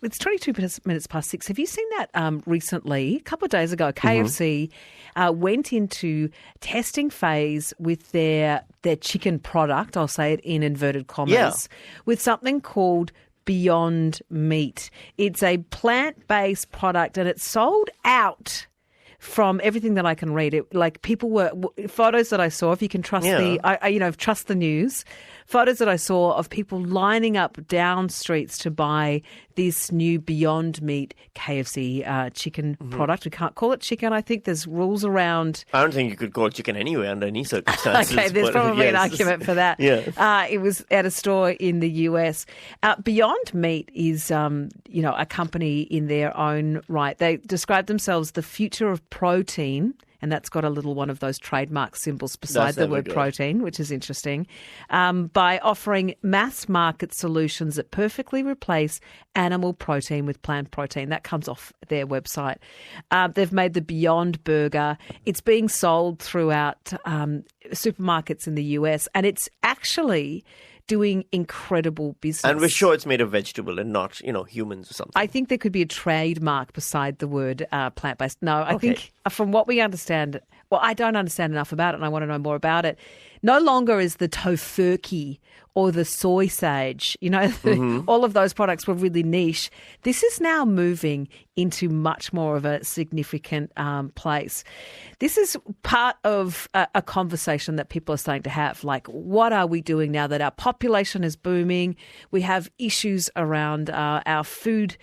It's 22 minutes past 6. Have you seen that recently? A couple of days ago, KFC went into testing phase with their chicken product, I'll say it in inverted commas, with something called Beyond Meat. It's a plant-based product and it's sold out. From everything that I can read, photos that I saw. If you can trust trust the news. Photos that I saw of people lining up down streets to buy this new Beyond Meat KFC chicken product. We can't call it chicken. I think there's rules around. I don't think you could call it chicken anyway under any circumstances. Okay, there's probably an argument for that. It was at a store in the US. Beyond Meat is, a company in their own right. They describe themselves the future of protein. And that's got a little one of those trademark symbols beside the word protein, which is interesting, by offering mass market solutions that perfectly replace animal protein with plant protein. That comes off their website. They've made the Beyond Burger. It's being sold throughout supermarkets in the US, and it's actually doing incredible business. And we're sure it's made of vegetable and not, humans or something. I think there could be a trademark beside the word plant-based. No, I think from what we understand, I don't understand enough about it and I want to know more about it. No longer is the tofurkey or the soy sage, all of those products were really niche. This is now moving into much more of a significant place. This is part of a conversation that people are starting to have, like, what are we doing now that our population is booming? We have issues around our food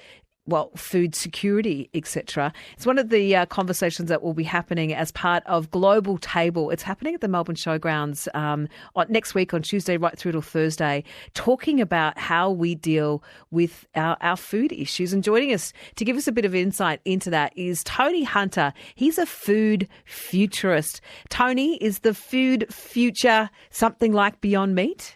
security, etc. It's one of the conversations that will be happening as part of Global Table. It's happening at the Melbourne Showgrounds next week on Tuesday right through till Thursday, talking about how we deal with our food issues. And joining us to give us a bit of insight into that is Tony Hunter. He's a food futurist. Tony, is the food future something like Beyond Meat?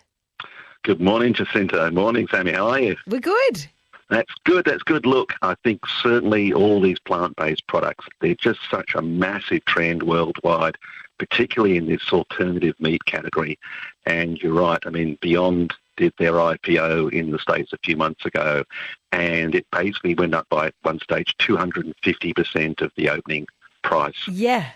Good morning, Jacinta. Morning, Sammy. How are you? We're good. That's good. Look, I think certainly all these plant-based products, they're just such a massive trend worldwide, particularly in this alternative meat category. And you're right, Beyond did their IPO in the States a few months ago, and it basically went up by, at one stage, 250% of the opening price. Yeah.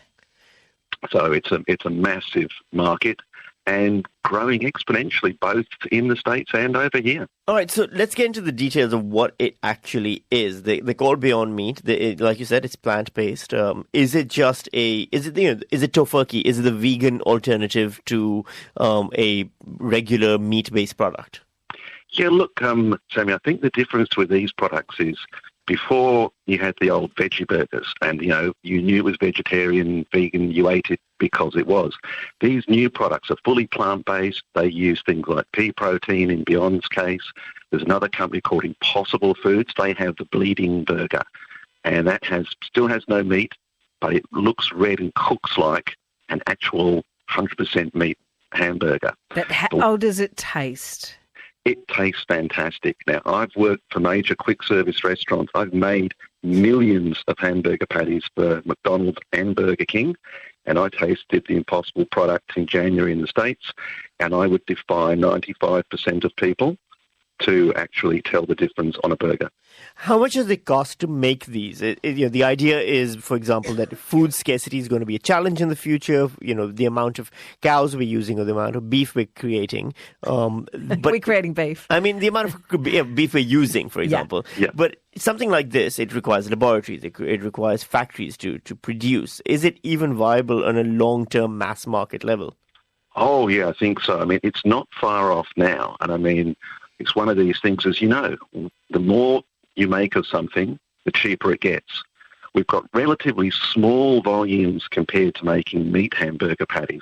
So it's a massive market and growing exponentially both in the States and over here. All right, so let's get into the details of what it actually is. They call Beyond Meat. Like you said, it's plant-based. Is it tofurkey? Is it the vegan alternative to a regular meat-based product? Yeah, look, Sammy, I think the difference with these products is before you had the old veggie burgers and, you knew it was vegetarian, vegan, you ate it because it was. These new products are fully plant-based. They use things like pea protein in Beyond's case. There's another company called Impossible Foods. They have the Bleeding Burger, and that still has no meat, but it looks red and cooks like an actual 100% meat hamburger. How does it taste? It tastes fantastic. Now, I've worked for major quick-service restaurants. I've made millions of hamburger patties for McDonald's and Burger King, and I tasted the Impossible product in January in the States, and I would defy 95% of people to actually tell the difference on a burger. How much does it cost to make these? The idea is, for example, that food scarcity is going to be a challenge in the future. The amount of cows we're using or the amount of beef we're creating. But we're creating beef. The amount of beef we're using, for example. Yeah. But something like this, it requires laboratories. It requires factories to produce. Is it even viable on a long-term mass market level? Oh, yeah, I think so. It's not far off now. And it's one of these things, as you know, the more you make of something, the cheaper it gets. We've got relatively small volumes compared to making meat hamburger patties.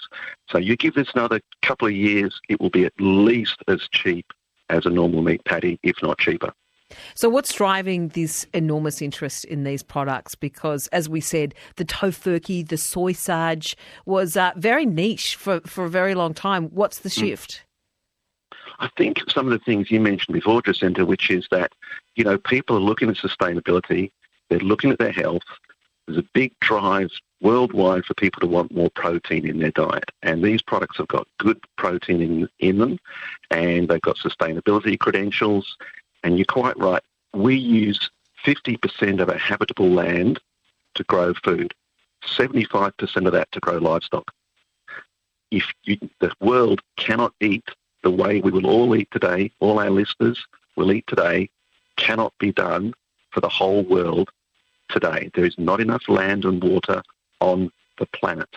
So you give this another couple of years, it will be at least as cheap as a normal meat patty, if not cheaper. So what's driving this enormous interest in these products? Because, as we said, the tofurkey, the soy sage was very niche for a very long time. What's the shift? I think some of the things you mentioned before, Jacinta, which is that, people are looking at sustainability, they're looking at their health. There's a big drive worldwide for people to want more protein in their diet. And these products have got good protein in them, and they've got sustainability credentials. And you're quite right, we use 50% of our habitable land to grow food, 75% of that to grow livestock. The world cannot eat the way we will all eat today, all our listeners will eat today, cannot be done for the whole world today. There is not enough land and water on the planet.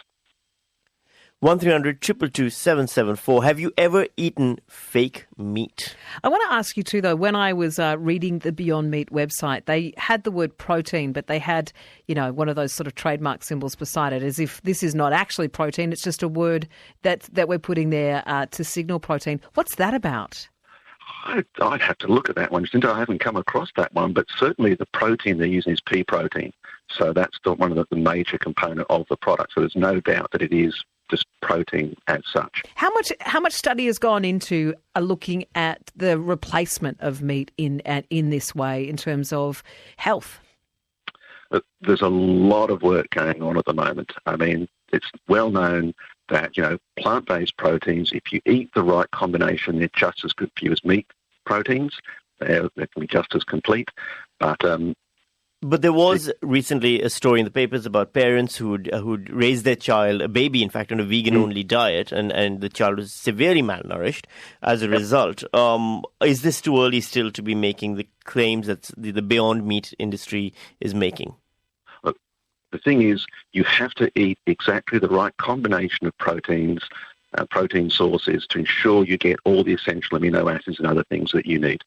1300-222-774. Have you ever eaten fake meat? I want to ask you too, though, when I was reading the Beyond Meat website, they had the word protein, but they had, one of those sort of trademark symbols beside it, as if this is not actually protein, it's just a word that we're putting there to signal protein. What's that about? I'd have to look at that one. I haven't come across that one, but certainly the protein they're using is pea protein. So that's one of the major component of the product. So there's no doubt that it is just protein as such. How much study has gone into looking at the replacement of meat in this way in terms of health? There's a lot of work going on at the moment. I mean, it's well known that, plant-based proteins, if you eat the right combination, they're just as good for you as meat proteins. They can be just as complete. But there was recently a story in the papers about parents who'd raised their child, a baby, in fact, on a vegan-only diet, and the child was severely malnourished as a result. Is this too early still to be making the claims that the Beyond Meat industry is making? Look, the thing is, you have to eat exactly the right combination of protein sources to ensure you get all the essential amino acids and other things that you need.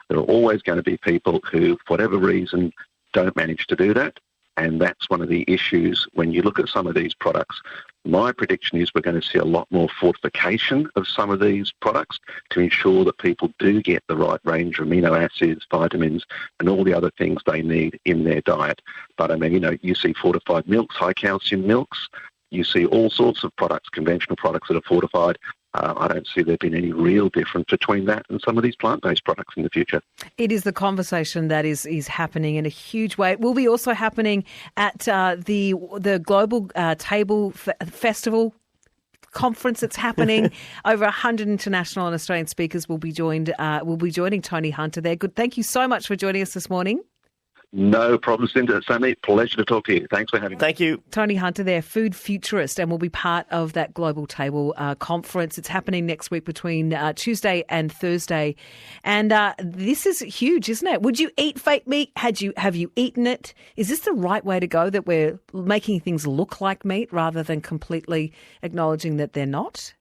There are always going to be people who, for whatever reason, don't manage to do that, and that's one of the issues when you look at some of these products. My prediction is we're going to see a lot more fortification of some of these products to ensure that people do get the right range of amino acids, vitamins, and all the other things they need in their diet. But I mean, you see fortified milks, high calcium milks, you see all sorts of products, conventional products that are fortified. I don't see there being any real difference between that and some of these plant-based products in the future. It is the conversation that is happening in a huge way. It will be also happening at the Global Table Festival conference that's happening. Over 100 international and Australian speakers will be joining Tony Hunter there. Good. Thank you so much for joining us this morning. No problem, Cindy. Sammy, pleasure to talk to you. Thanks for having me. Thank you. Tony Hunter there, food futurist, and will be part of that Global Table conference. It's happening next week between Tuesday and Thursday. And this is huge, isn't it? Would you eat fake meat? Have you eaten it? Is this the right way to go, that we're making things look like meat rather than completely acknowledging that they're not?